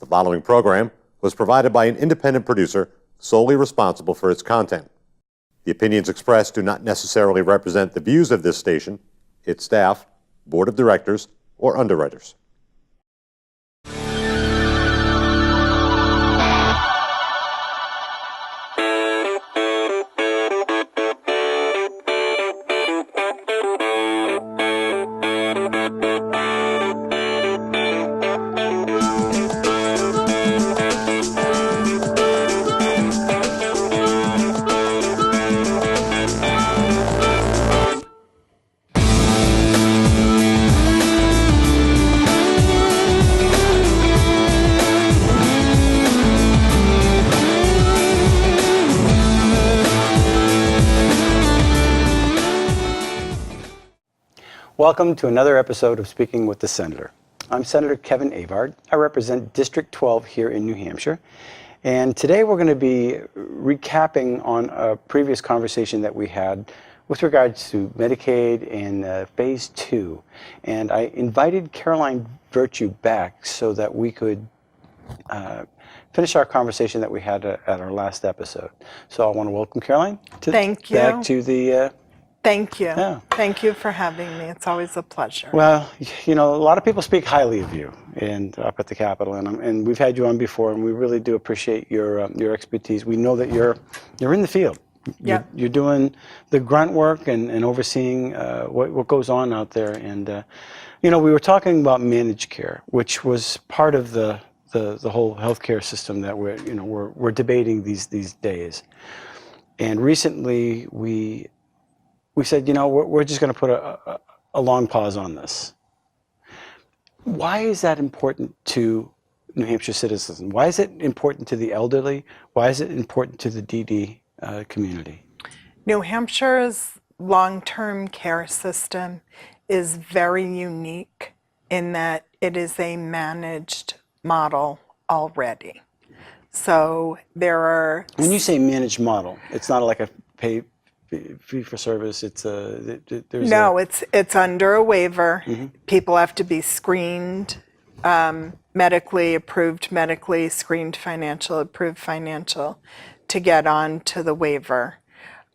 The following program was provided by an independent producer solely responsible for its content. The opinions expressed do not necessarily represent the views of this station, its staff, board of directors, or underwriters. Welcome to another episode of Speaking with the Senator. I'm Senator Kevin Avard. I represent District 12 here in New Hampshire. And today we're going to be recapping on a previous conversation that we had with regards to Medicaid and Phase 2. And I invited Caroline Virtue back so that we could finish our conversation that we had at our last episode. So I want to welcome Caroline back to the Thank you. Yeah. Thank you for having me. It's always a pleasure. Well, you know, a lot of people speak highly of you and up at the Capitol, and we've had you on before, and we really do appreciate your expertise. We know that you're in the field. Yeah. You're doing the grunt work and overseeing what goes on out there. And you know, we were talking about managed care, which was part of the whole healthcare system that we're debating these days. And recently we said, you know, we're just going to put a long pause on this. Why is that important to New Hampshire citizens? Why is it important to the elderly? Why is it important to the DD community? New Hampshire's long-term care system is very unique in that it is a managed model already. So there are... When you say managed model, it's not like a fee for service. It's it's under a waiver. Mm-hmm. People have to be screened, medically approved, medically screened, financial approved, financial, to get on to the waiver.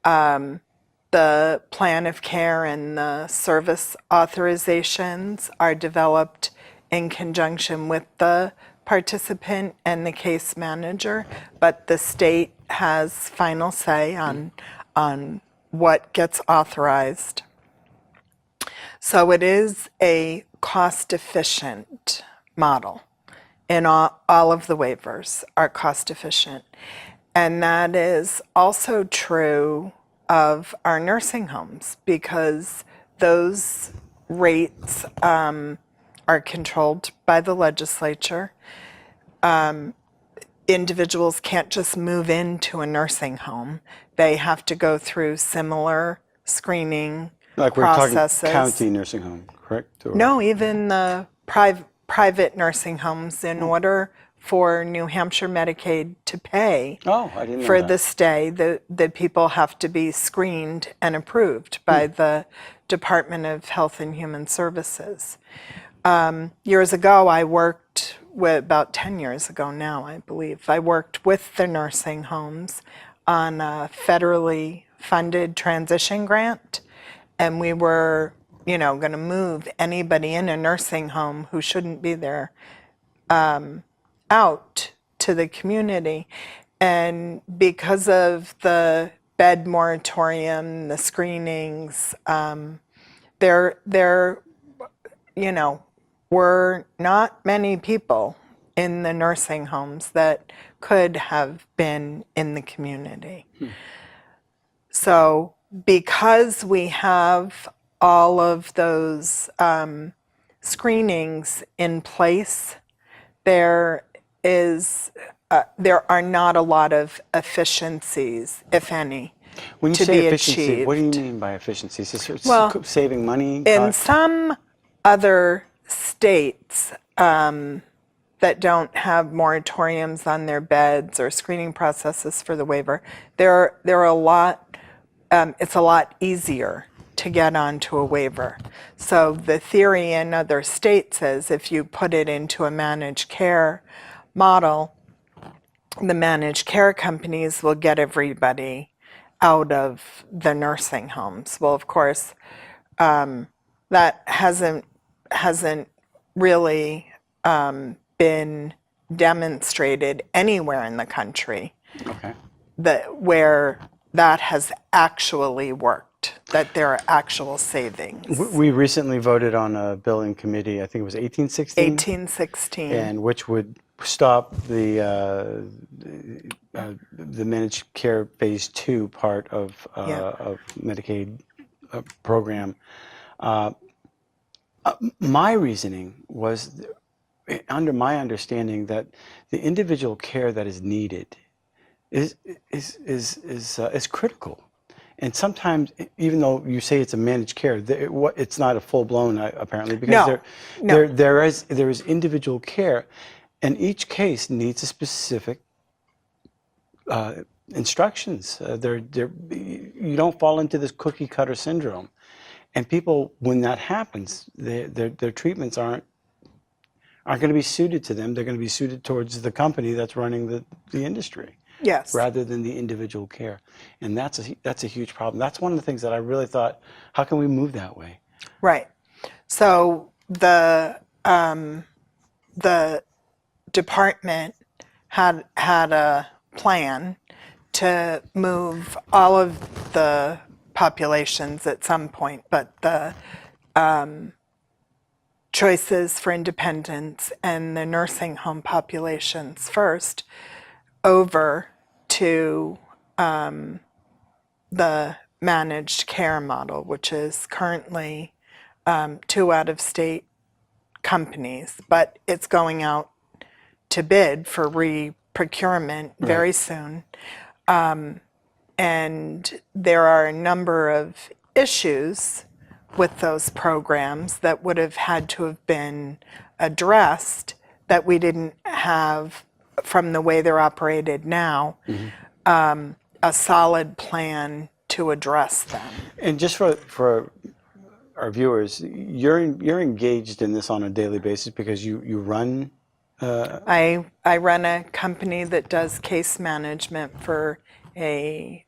The plan of care and the service authorizations are developed in conjunction with the participant and the case manager, but the state has final say on what gets authorized. So it is a cost-efficient model, and all of the waivers are cost-efficient. And that is also true of our nursing homes, because those rates are controlled by the legislature. Individuals can't just move into a nursing home. They have to go through similar screening processes. We're talking county nursing home, correct? Or? No, even the private nursing homes, in order for New Hampshire Medicaid to pay for the stay, the people have to be screened and approved by the Department of Health and Human Services. Years ago, I worked with, about 10 years ago now, I believe, I worked with the nursing homes on a federally funded transition grant, and we were, going to move anybody in a nursing home who shouldn't be there out to the community. And because of the bed moratorium, the screenings, there were not many people in the nursing homes that could have been in the community. So because we have all of those screenings in place, there are not a lot of efficiencies, if any, when you to say be efficiency, achieved. What do you mean by efficiencies? Is it Well, saving money? In some other states that don't have moratoriums on their beds or screening processes for the waiver, there are a lot. It's a lot easier to get onto a waiver. So the theory in other states is if you put it into a managed care model, the managed care companies will get everybody out of the nursing homes. Well, of course, that hasn't really been demonstrated anywhere in the country Okay. where that has actually worked, that there are actual savings. We recently voted on a bill in committee, I think it was 1816? 1816. And which would stop the managed care phase 2 part of Medicaid program. My reasoning was, under my understanding, that the individual care that is needed is critical. And sometimes, even though you say it's a managed care, it's not a full-blown, apparently, because there is individual care, and each case needs a specific instructions. You don't fall into this cookie-cutter syndrome. And people, when that happens, their treatments aren't going to be suited to them. They're going to be suited towards the company that's running the industry. Yes. Rather than the individual care. And that's a huge problem. That's one of the things that I really thought, how can we move that way? Right. So the department had a plan to move all of the populations at some point, but the choices for independence and the nursing home populations first over to the managed care model, which is currently 2 out-of-state companies, but it's going out to bid for re-procurement very soon. And there are a number of issues with those programs that would have had to have been addressed that we didn't have from the way they're operated now, a solid plan to address them. And just for our viewers, you're engaged in this on a daily basis because you run. I run a company that does case management for a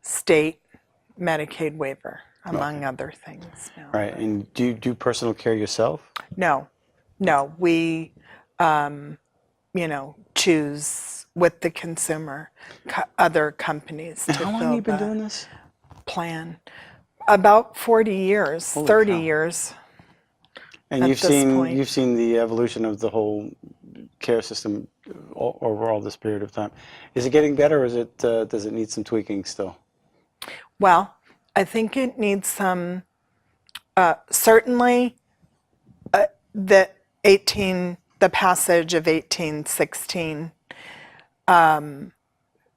state Medicaid waiver, among other things. No. Right, and do you do personal care yourself? No, we, choose with the consumer, other companies to And how long have you been doing this? plan. About 40 years, Holy 30 cow. years. And at you've this point. you've seen the evolution of the whole care system over all this period of time. Is it getting better, or does it need some tweaking still? Well, I think it needs some, certainly the passage of 1816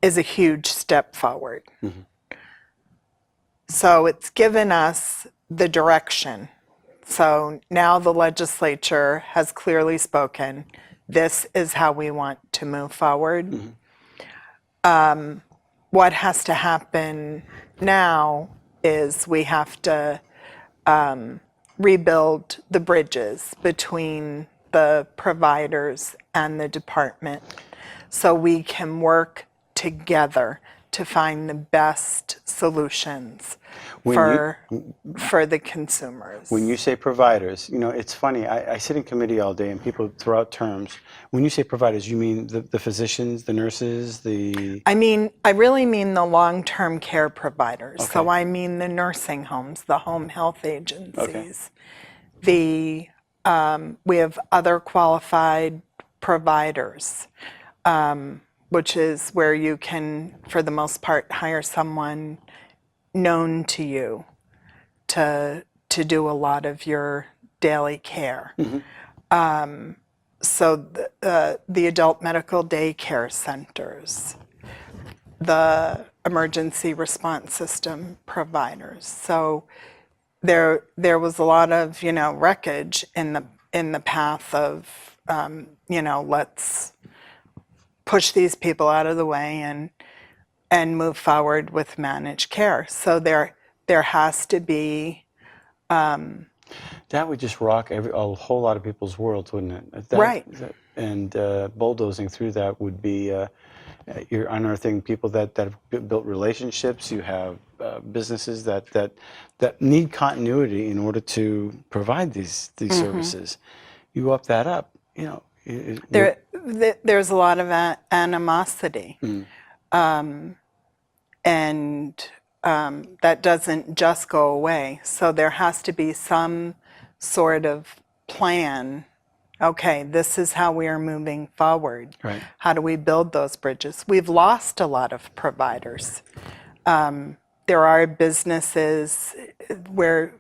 is a huge step forward. So it's given us the direction. So now the legislature has clearly spoken. This is how we want to move forward. What has to happen now is we have to rebuild the bridges between the providers and the department so we can work together to find the best solutions for the consumers. When you say providers, it's funny. I sit in committee all day, and people throw out terms. When you say providers, you mean the physicians, the nurses, I really mean the long-term care providers. Okay. So I mean the nursing homes, the home health agencies. Okay. We have other qualified providers, which is where you can, for the most part, hire someone known to you to do a lot of your daily care. So the adult medical daycare centers, the emergency response system providers. So there was a lot of wreckage in the path of let's push these people out of the way and move forward with managed care. So there has to be. That would just rock a whole lot of people's worlds, wouldn't it? Right. and bulldozing through that would be you're unearthing people that have built relationships. You have businesses that need continuity in order to provide these services. You up that up, you know. There's a lot of animosity, and that doesn't just go away. So there has to be some sort of plan. Okay, this is how we are moving forward. Right. How do we build those bridges? We've lost a lot of providers. There are businesses where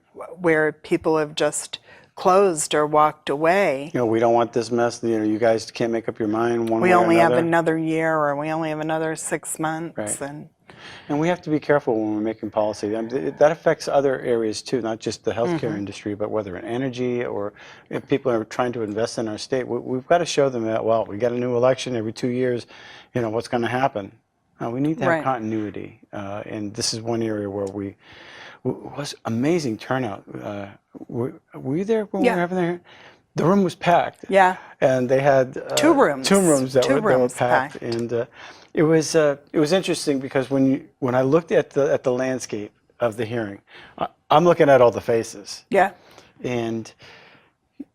people have just closed or walked away. You know, we don't want this mess. You know, you guys can't make up your mind one way We or only have another. another year, or we only have another 6 months. Right. And we have to be careful when we're making policy. I mean, that affects other areas too, not just the healthcare industry, but whether in energy or if people are trying to invest in our state. We've got to show them that, well, we got a new election every 2 years, you know, what's going to happen? We need to have Right. continuity. And this is one area where was amazing turnout. Were you there when we were having there? The room was packed. Yeah. And they had Two rooms. Two rooms that Two were rooms packed. packed. And it was interesting because when I looked at the landscape of the hearing, I'm looking at all the faces. Yeah. And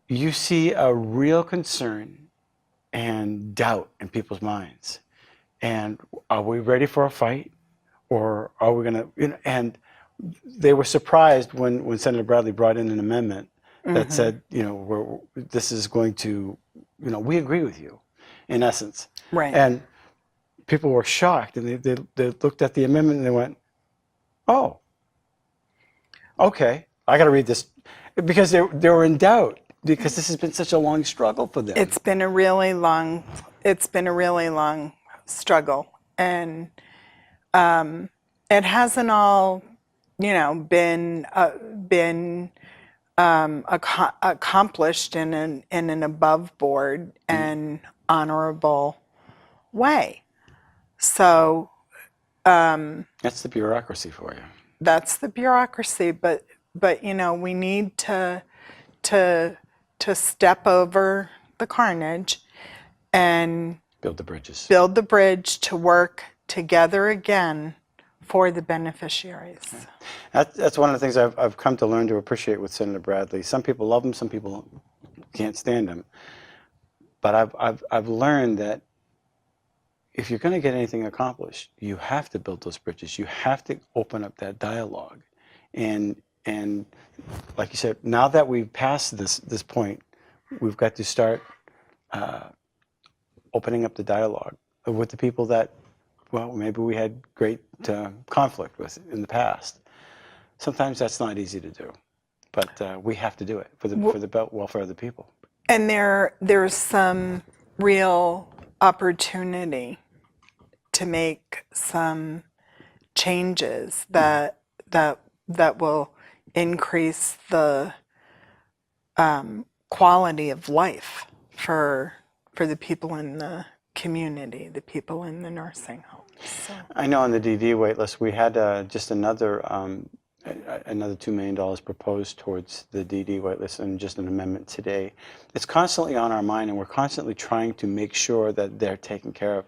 you see a real concern and doubt in people's minds. And are we ready for a fight, or are we going to? You know, and they were surprised when Senator Bradley brought in an amendment that said, you know, this is going to, you know, we agree with you, in essence. Right. And people were shocked, and they looked at the amendment and they went, oh, okay, I got to read this, because they were in doubt, because this has been such a long struggle for them. It's been a really long struggle, and it hasn't all, you know, been accomplished in an above board and honorable way. So That's the bureaucracy for you. that's the bureaucracy, but you know, we need to step over the carnage and Build the bridges. build the bridge to work together again for the beneficiaries. That's one of the things I've come to learn to appreciate with Senator Bradley. Some people love him, some people can't stand him. But I've learned that if you're going to get anything accomplished, you have to build those bridges. You have to open up that dialogue. And like you said, now that we've passed this point, we've got to start opening up the dialogue with the people that, well, maybe we had great conflict with in the past. Sometimes that's not easy to do, but we have to do it for the welfare of the people. And there's some real opportunity to make some changes that will increase the quality of life for the people in the community, the people in the nursing homes. So. I know on the DD waitlist we had just another $2 million proposed towards the DD waitlist, and just an amendment today. It's constantly on our mind, and we're constantly trying to make sure that they're taken care of.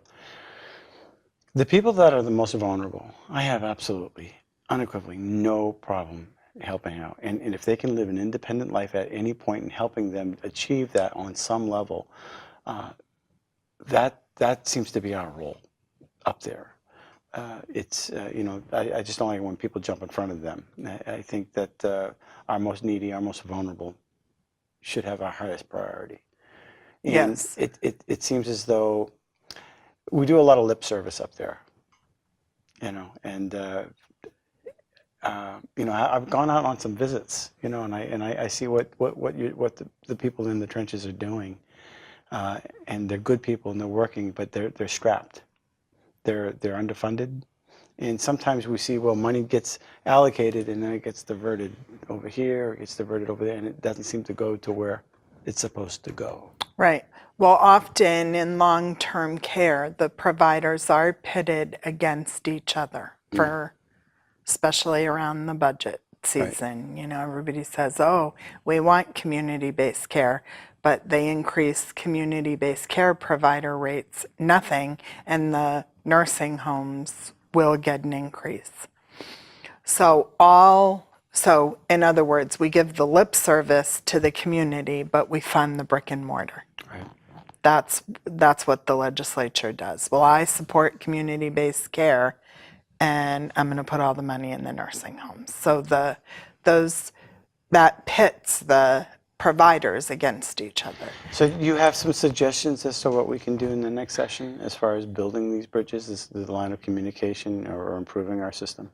The people that are the most vulnerable, I have absolutely, unequivocally no problem helping out. And if they can live an independent life at any point and helping them achieve that on some level, that seems to be our role up there. You know, I just don't like when people jump in front of them. I think that our most needy, our most vulnerable should have our highest priority. And Yes. it seems as though we do a lot of lip service up there, you know, and you know, I've gone out on some visits, you know, and I see what the people in the trenches are doing, and they're good people and they're working, but they're strapped, they're underfunded, and sometimes we see, well, money gets allocated and then it gets diverted over here, it gets diverted over there, and it doesn't seem to go to where it's supposed to go. Right. Well, often in long-term care, the providers are pitted against each other for, especially around the budget season. You know, everybody says, oh, we want community-based care, but they increase community-based care provider rates, nothing, and the nursing homes will get an increase. So in other words, we give the lip service to the community, but we fund the brick and mortar. Right. That's what the legislature does. Well, I support community-based care, and I'm going to put all the money in the nursing homes. So that pits the providers against each other. So you have some suggestions as to what we can do in the next session as far as building these bridges, the line of communication, or improving our system?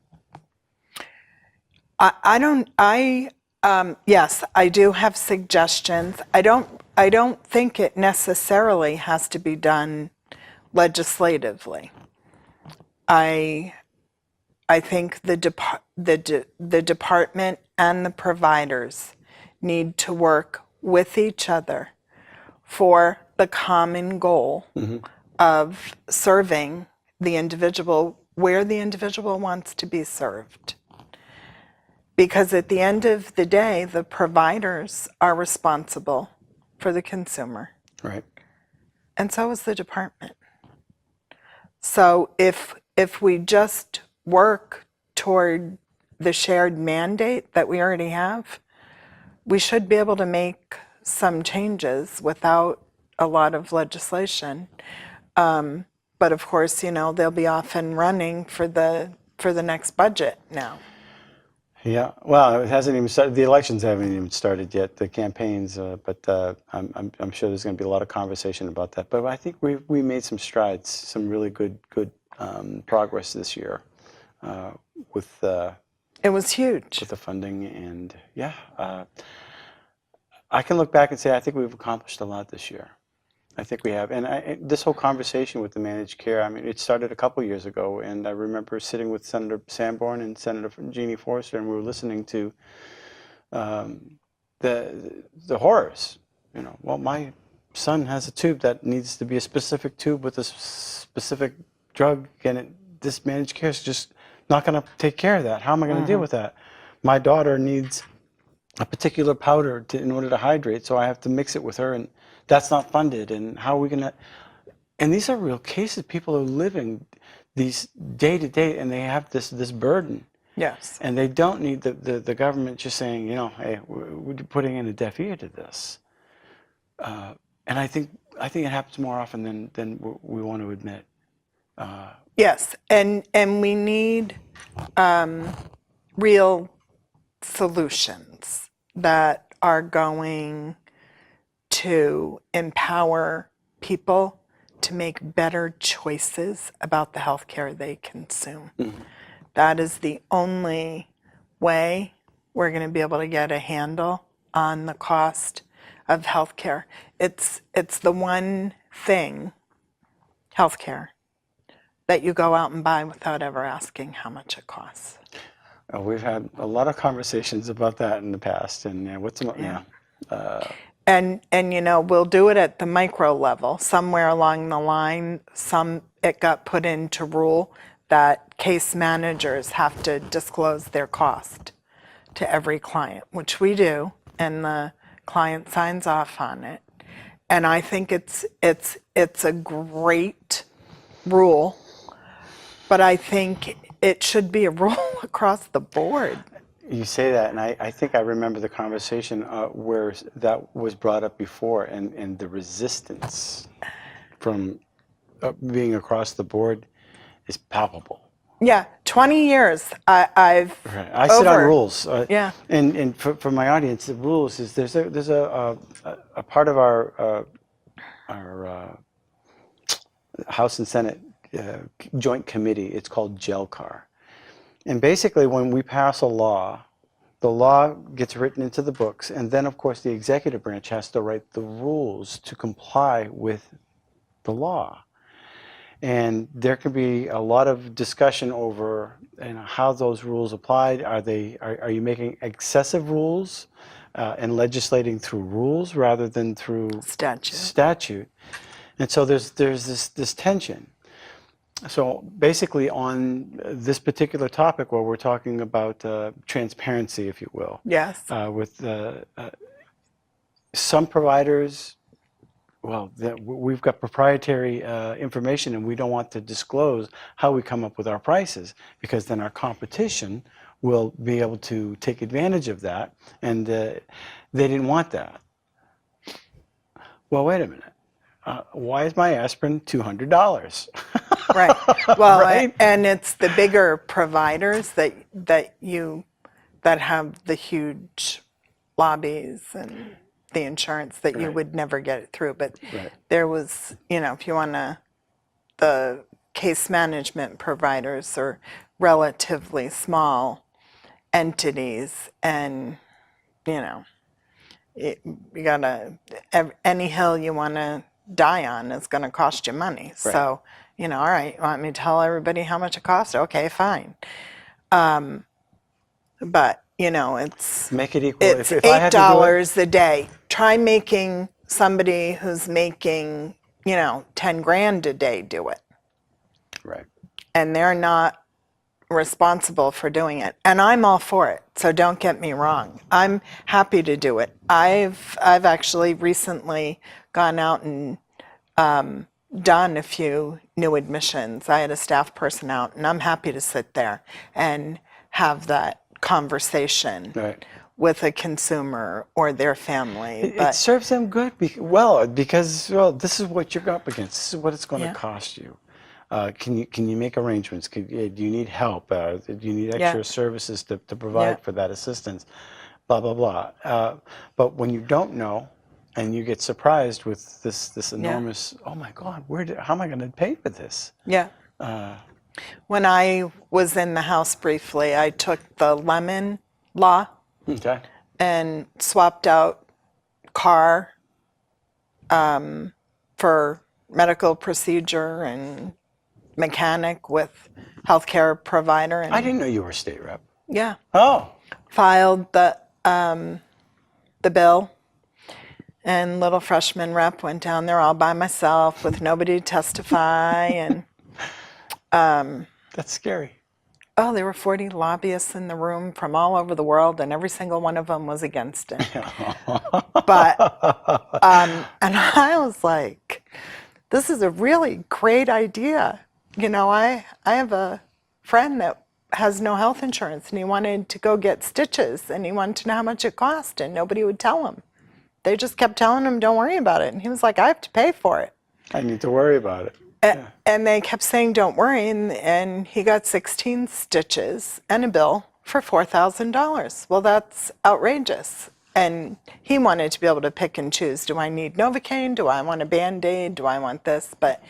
Yes, I do have suggestions. I don't think it necessarily has to be done legislatively. I think the department and the providers need to work with each other for the common goal of serving the individual where the individual wants to be served. Because at the end of the day, the providers are responsible for the consumer. Right. And so is the department. So if we just work toward the shared mandate that we already have, we should be able to make some changes without a lot of legislation. But of course, they'll be off and running for the next budget now. Yeah, well, it hasn't even started. The elections haven't even started yet. The campaigns, but I'm sure there's going to be a lot of conversation about that. But I think we made some strides, some really good progress this year with. It was huge. With the funding, and yeah, I can look back and say I think we've accomplished a lot this year. I think we have, and this whole conversation with the managed care, I mean, it started a couple years ago, and I remember sitting with Senator Sanborn and Senator Jeannie Forster, and we were listening to the horrors. Well, my son has a tube that needs to be a specific tube with a specific drug, and this managed care is just not going to take care of that. How am I going to deal with that? My daughter needs a particular powder in order to hydrate, so I have to mix it with her, and that's not funded. And how are we going to? And these are real cases. People are living these day to day, and they have this burden. Yes. And they don't need the government just saying, hey, we're putting in a deaf ear to this. And I think it happens more often than we want to admit. Yes, and we need real solutions that are going to empower people to make better choices about the healthcare they consume. Mm-hmm. That is the only way we're going to be able to get a handle on the cost of healthcare. It's the one thing, healthcare, that you go out and buy without ever asking how much it costs. We've had a lot of conversations about that in the past, and And we'll do it at the micro level. Somewhere along the line, it got put into rule that case managers have to disclose their cost to every client, which we do, and the client signs off on it. And I think it's a great rule, but I think it should be a rule across the board. You say that, and I think I remember the conversation where that was brought up before, and the resistance from being across the board is palpable. Yeah, 20 years I've. Right. I sit on rules. Yeah. And for my audience, the rules is there's a part of our House and Senate joint committee. It's called JELCAR. And basically, when we pass a law, the law gets written into the books, and then, of course, the executive branch has to write the rules to comply with the law. And there can be a lot of discussion over how those rules applied. Are you making excessive rules and legislating through rules rather than through statute? And so there's this tension. So basically on this particular topic where we're talking about transparency, if you will. Yes. some providers, well, we've got proprietary information, and we don't want to disclose how we come up with our prices, because then our competition will be able to take advantage of that, and they didn't want that. Well, wait a minute. Why is my aspirin $200? Right. Well, Right? and it's the bigger providers that have the huge lobbies and the insurance that you Right. would never get it through. But Right. there was, if you want to, the case management providers are relatively small entities, and you gotta, any hill you want to die on is going to cost you money. Right. So, all right, you want me to tell everybody how much it costs? Okay, fine. But it's Make it equal. it's If I had to do it, $8 a day. Try making somebody who's making 10 grand a day do it, right. and they're not responsible for doing it. And I'm all for it, so don't get me wrong. I'm happy to do it. I've actually recently gone out and done a few new admissions. I had a staff person out, and I'm happy to sit there and have that conversation Right. with a consumer or their family. It serves them good because this is what you're up against. This is what it's going Yeah. to cost you. Can you make arrangements? Do you need help? Do you need extra services to provide Yeah. for that assistance? Blah blah blah. But when you don't know, and you get surprised with this enormous, oh my God, how am I going to pay for this? Yeah. When I was in the House briefly, I took the lemon law Okay. and swapped out car for medical procedure and mechanic with healthcare provider, and I didn't know you were a state rep. yeah, Oh. filed the bill. And little freshman rep went down there all by myself with nobody to testify, and That's scary. oh, there were 40 lobbyists in the room from all over the world, and every single one of them was against it. But, and I was like, this is a really great idea. I have a friend that has no health insurance, and he wanted to go get stitches, and he wanted to know how much it cost, and nobody would tell him. They just kept telling him, don't worry about it. And he was like, I have to pay for it. I need to worry about it. And they kept saying, don't worry. And he got 16 stitches and a bill for $4,000. Well, that's outrageous. And he wanted to be able to pick and choose. Do I need Novocaine? Do I want a Band-Aid? Do I want this? But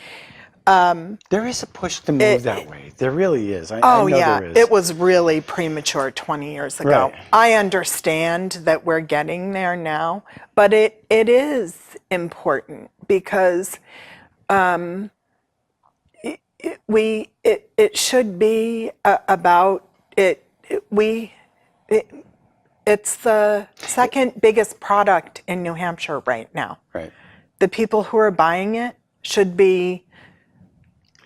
There is a push to move that way. There really is. I oh, know yeah, there is. it was really premature 20 years ago. Right. I understand that we're getting there now, but it is important because it should be about it. It's the second biggest product in New Hampshire right now. Right. The people who are buying it should be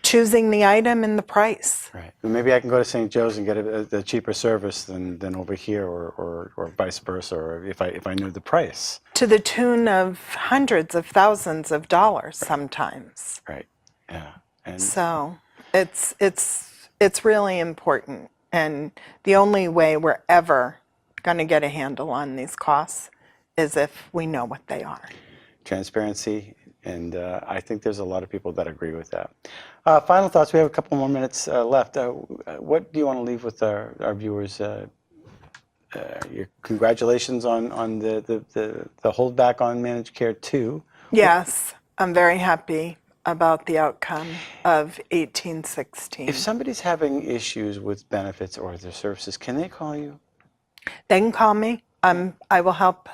choosing the item and the price. Right. Well, maybe I can go to St. Joe's and get a cheaper service than over here, or vice versa, or if I knew the price. To the tune of hundreds of thousands of dollars sometimes. Right. Yeah. And So it's really important. And the only way we're ever going to get a handle on these costs is if we know what they are. transparency, and I think there's a lot of people that agree with that. Final thoughts. We have a couple more minutes left. What do you want to leave with our viewers? Your congratulations on the holdback on managed care 2. Yes, I'm very happy about the outcome of 1816. If somebody's having issues with benefits or their services, can they call you? They can call me. I will help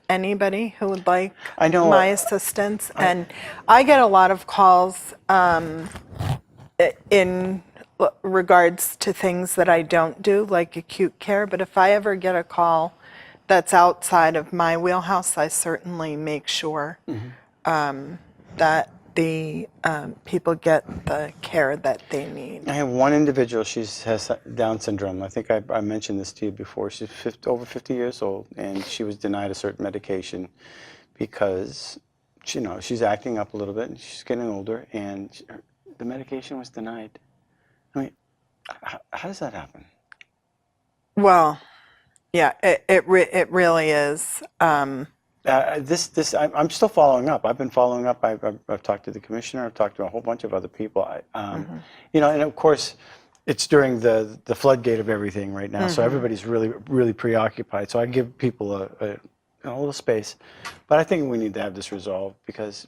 anybody who would like my assistance. And I get a lot of calls in regards to things that I don't do, like acute care. But if I ever get a call that's outside of my wheelhouse, I certainly make sure that the people get the care that they need. I have one individual, she has Down syndrome. I think I mentioned this to you before. She's over 50 years old, and she was denied a certain medication because she's acting up a little bit, and she's getting older, and the medication was denied. I mean, how does that happen? Well, yeah, it really is. I'm still following up. I've been following up. I've talked to the commissioner. I've talked to a whole bunch of other people. And of course, it's during the floodgate of everything right now, so everybody's really preoccupied. So I give people a little space, but I think we need to have this resolved because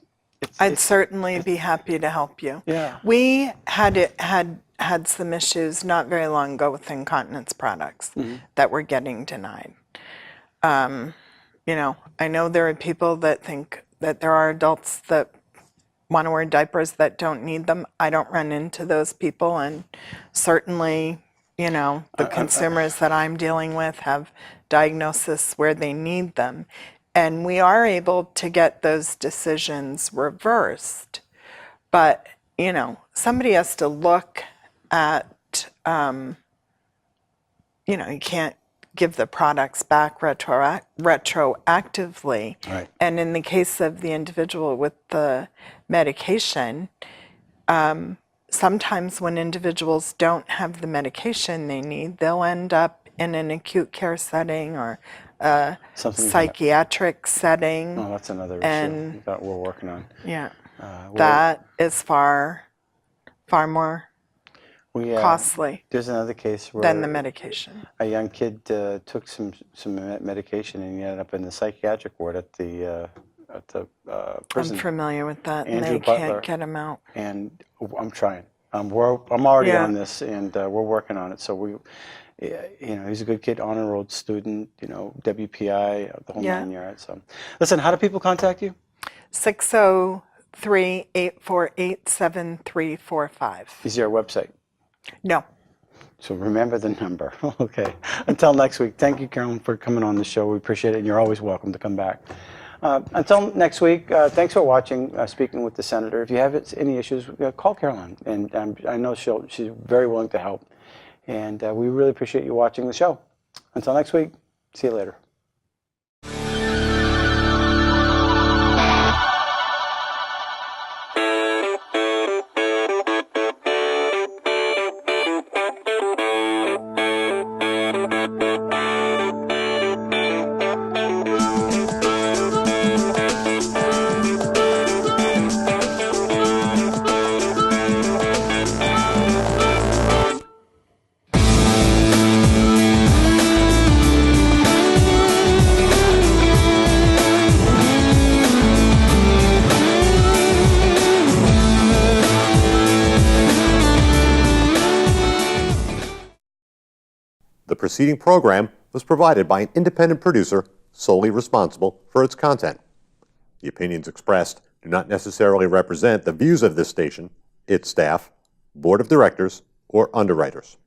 I'd certainly be happy to help you. Yeah. We had some issues not very long ago with incontinence products that were getting denied. I know there are people that think that there are adults that want to wear diapers that don't need them. I don't run into those people, and certainly, the consumers that I'm dealing with have diagnosis where they need them. And we are able to get those decisions reversed. But, somebody has to look at, you can't give the products back retroactively. Right. And in the case of the individual with the medication, sometimes when individuals don't have the medication they need, they'll end up in an acute care setting or a psychiatric setting. Oh, that's another And- issue that we're working on. Yeah, that is far more costly There's another case where than the medication. a young kid took some medication and he ended up in the psychiatric ward at the prison. I'm familiar with that, and Andrew they Butler. can't get them out. And I'm trying. I'm already Yeah. on this, and we're working on it. So he's a good kid, honor roll student. WPI, the whole Yeah. 9 yards. So, listen, how do people contact you? 603-848-7345. Is your website? No. So remember the number. Okay. Until next week, thank you, Carolyn, for coming on the show. We appreciate it, and you're always welcome to come back. Until next week, thanks for watching, Speaking with the Senator. If you have any issues, call Carolyn, and I know she's very willing to help. And we really appreciate you watching the show. Until next week, see you later. The preceding program was provided by an independent producer solely responsible for its content. The opinions expressed do not necessarily represent the views of this station, its staff, board of directors, or underwriters.